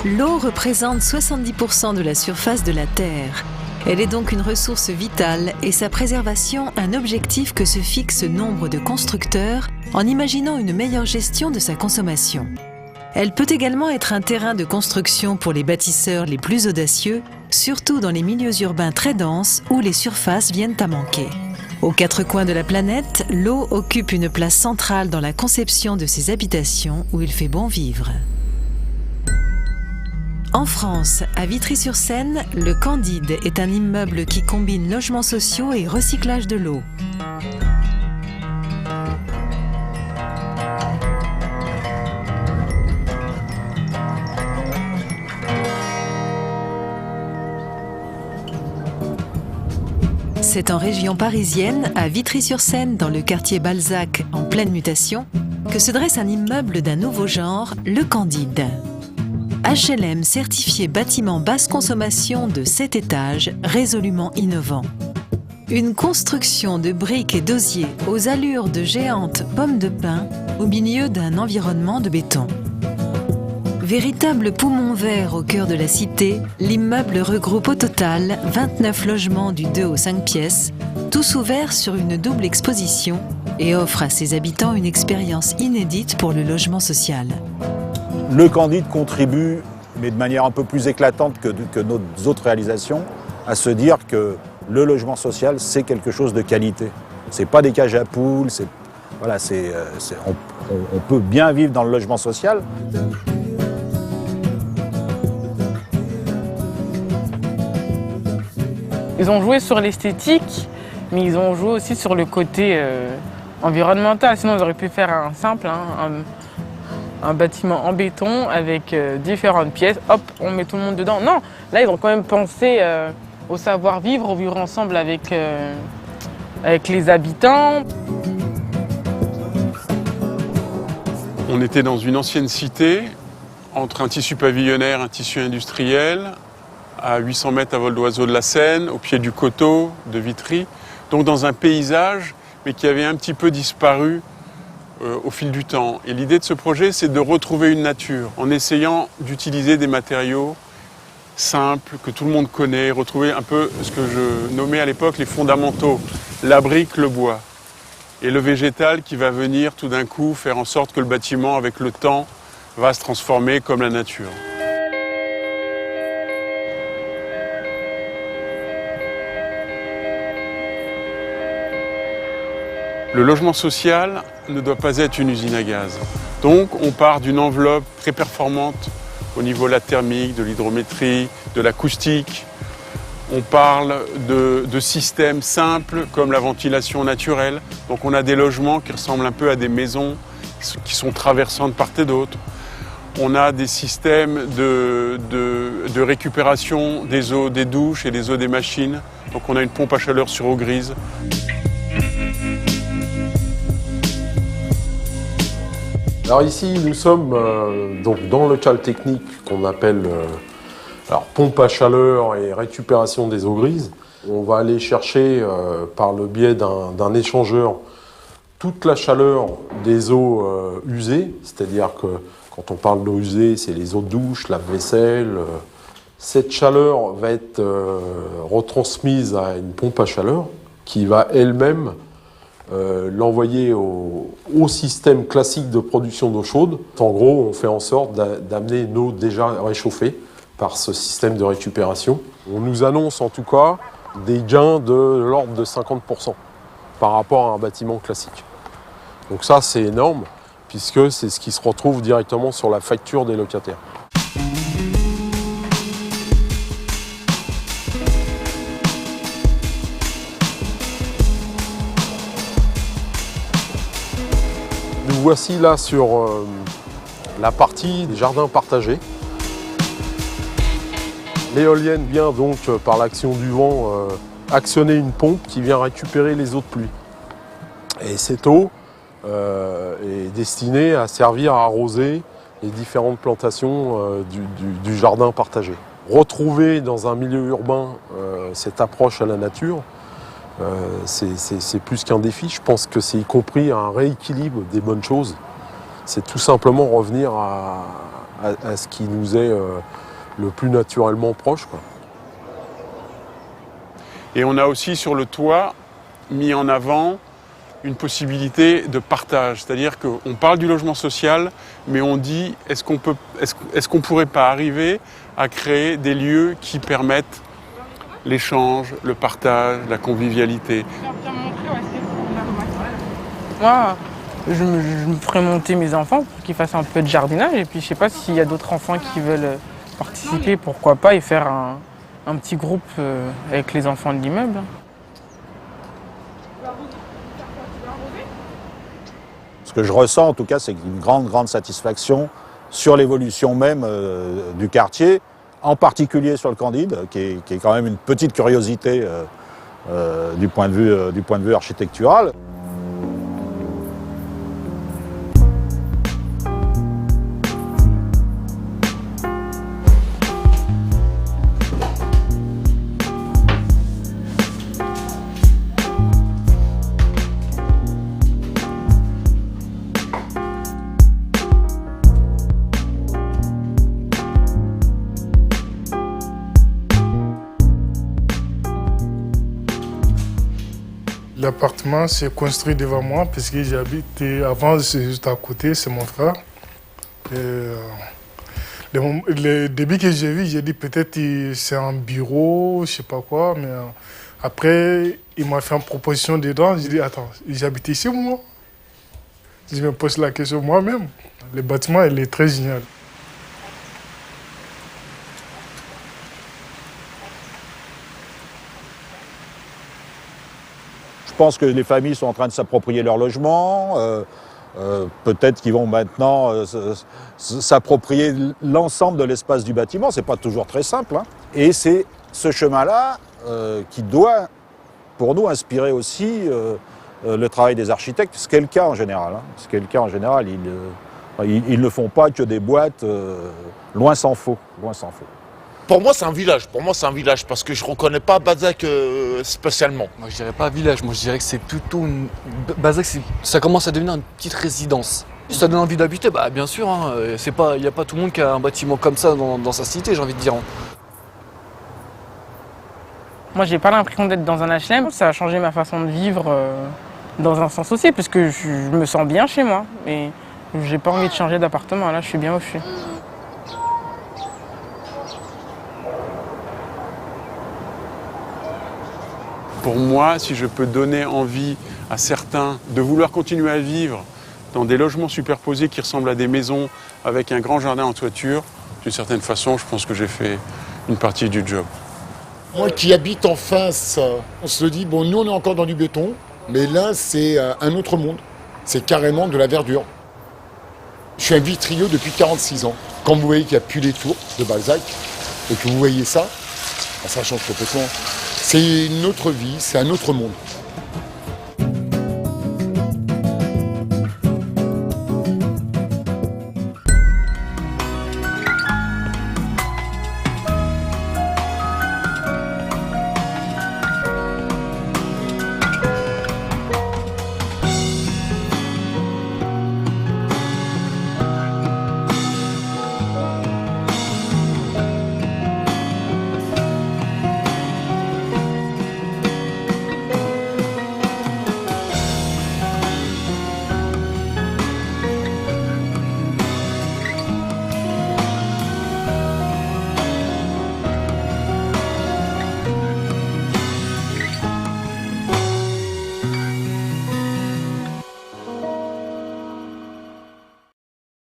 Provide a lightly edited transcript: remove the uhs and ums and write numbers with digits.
L'eau représente 70% de la surface de la Terre. Elle est donc une ressource vitale et sa préservation un objectif que se fixe nombre de constructeurs en imaginant une meilleure gestion de sa consommation. Elle peut également être un terrain de construction pour les bâtisseurs les plus audacieux, surtout dans les milieux urbains très denses où les surfaces viennent à manquer. Aux quatre coins de la planète, l'eau occupe une place centrale dans la conception de ces habitations où il fait bon vivre. En France, à Vitry-sur-Seine, le Candide est un immeuble qui combine logements sociaux et recyclage de l'eau. C'est en région parisienne, à Vitry-sur-Seine, dans le quartier Balzac, en pleine mutation, que se dresse un immeuble d'un nouveau genre, le Candide. HLM certifié bâtiment basse consommation de 7 étages, résolument innovant. Une construction de briques et d'osier aux allures de géantes pommes de pin au milieu d'un environnement de béton. Véritable poumon vert au cœur de la cité, l'immeuble regroupe au total 29 logements du 2 au 5 pièces, tous ouverts sur une double exposition et offre à ses habitants une expérience inédite pour le logement social. Le Candide contribue, mais de manière un peu plus éclatante que nos autres réalisations, à se dire que le logement social, c'est quelque chose de qualité. C'est pas des cages à poules, on peut bien vivre dans le logement social. Ils ont joué sur l'esthétique, mais ils ont joué aussi sur le côté environnemental. Sinon, ils auraient pu faire un simple, un bâtiment en béton avec différentes pièces. Hop, on met tout le monde dedans. Non, là, ils ont quand même pensé au savoir-vivre, au vivre ensemble avec les habitants. On était dans une ancienne cité, entre un tissu pavillonnaire et un tissu industriel, à 800 mètres à vol d'oiseau de la Seine, au pied du coteau de Vitry, donc dans un paysage, mais qui avait un petit peu disparu au fil du temps. Et l'idée de ce projet, c'est de retrouver une nature, en essayant d'utiliser des matériaux simples, que tout le monde connaît, retrouver un peu ce que je nommais à l'époque les fondamentaux, la brique, le bois, et le végétal qui va venir tout d'un coup faire en sorte que le bâtiment, avec le temps, va se transformer comme la nature. Le logement social ne doit pas être une usine à gaz. Donc on part d'une enveloppe très performante au niveau de la thermique, de l'hydrométrie, de l'acoustique. On parle de systèmes simples comme la ventilation naturelle. Donc on a des logements qui ressemblent un peu à des maisons qui sont traversants de part et d'autre. On a des systèmes de récupération des eaux des douches et des eaux des machines. Donc on a une pompe à chaleur sur eau grise. Alors ici, nous sommes donc dans le local technique qu'on appelle pompe à chaleur et récupération des eaux grises. On va aller chercher par le biais d'un échangeur toute la chaleur des eaux usées, c'est-à-dire que quand on parle d'eau usée, c'est les eaux de douche, lave-vaisselle. Cette chaleur va être retransmise à une pompe à chaleur qui va elle-même l'envoyer au système classique de production d'eau chaude. En gros, on fait en sorte d'amener une eau déjà réchauffée par ce système de récupération. On nous annonce en tout cas des gains de l'ordre de 50% par rapport à un bâtiment classique. Donc ça, c'est énorme, puisque c'est ce qui se retrouve directement sur la facture des locataires. Nous voici là sur la partie des jardins partagés. L'éolienne vient donc, par l'action du vent, actionner une pompe qui vient récupérer les eaux de pluie. Et cette eau est destinée à servir à arroser les différentes plantations du jardin partagé. Retrouver dans un milieu urbain cette approche à la nature, c'est plus qu'un défi. Je pense que c'est y compris un rééquilibre des bonnes choses. C'est tout simplement revenir à à ce qui nous est le plus naturellement proche, quoi. Et on a aussi sur le toit mis en avant une possibilité de partage. C'est-à-dire qu'on parle du logement social, mais on dit est-ce qu'on pourrait pas arriver à créer des lieux qui permettent l'échange, le partage, la convivialité. Moi, je me ferais monter mes enfants pour qu'ils fassent un peu de jardinage. Et puis, je sais pas s'il y a d'autres enfants qui veulent participer, pourquoi pas, et faire un petit groupe avec les enfants de l'immeuble. Ce que je ressens, en tout cas, c'est une grande satisfaction sur l'évolution même du quartier, en particulier sur le Candide, qui est quand même une petite curiosité du point de vue architectural. L'appartement s'est construit devant moi parce que j'habite avant, c'est juste à côté, c'est mon frère. Le début que j'ai vu, j'ai dit peut-être c'est un bureau, je sais pas quoi, mais après il m'a fait une proposition dedans. J'ai dit attends, j'habite ici moi. Je me pose la question moi-même. Le bâtiment il est très génial. Je pense que les familles sont en train de s'approprier leur logement. Peut-être qu'ils vont maintenant s'approprier l'ensemble de l'espace du bâtiment. C'est pas toujours très simple, hein. Et c'est ce chemin-là qui doit, pour nous, inspirer aussi le travail des architectes. Ce qu'est le cas en général, hein. Ce qu'est le cas en général. Ils ne font pas que des boîtes, loin s'en faut, loin s'en faut. Pour moi, c'est un village. Pour moi, c'est un village parce que je ne reconnais pas Balzac spécialement. Moi, je dirais pas village. Moi, je dirais que c'est plutôt Balzac, ça commence à devenir une petite résidence. Ça donne envie d'habiter, bah bien sûr. Hein. Il n'y a pas tout le monde qui a un bâtiment comme ça dans sa cité, j'ai envie de dire. Moi, j'ai pas l'impression d'être dans un HLM. Ça a changé ma façon de vivre dans un sens aussi, parce que je me sens bien chez moi. Et j'ai pas envie de changer d'appartement. Là, je suis bien où je suis. Pour moi, si je peux donner envie à certains de vouloir continuer à vivre dans des logements superposés qui ressemblent à des maisons avec un grand jardin en toiture, d'une certaine façon, je pense que j'ai fait une partie du job. Moi qui habite en face, on se dit, bon, nous on est encore dans du béton, mais là c'est un autre monde. C'est carrément de la verdure. Je suis un vitrieux depuis 46 ans. Quand vous voyez qu'il n'y a plus les tours de Balzac, et que vous voyez ça, ça change complètement. C'est une autre vie, c'est un autre monde.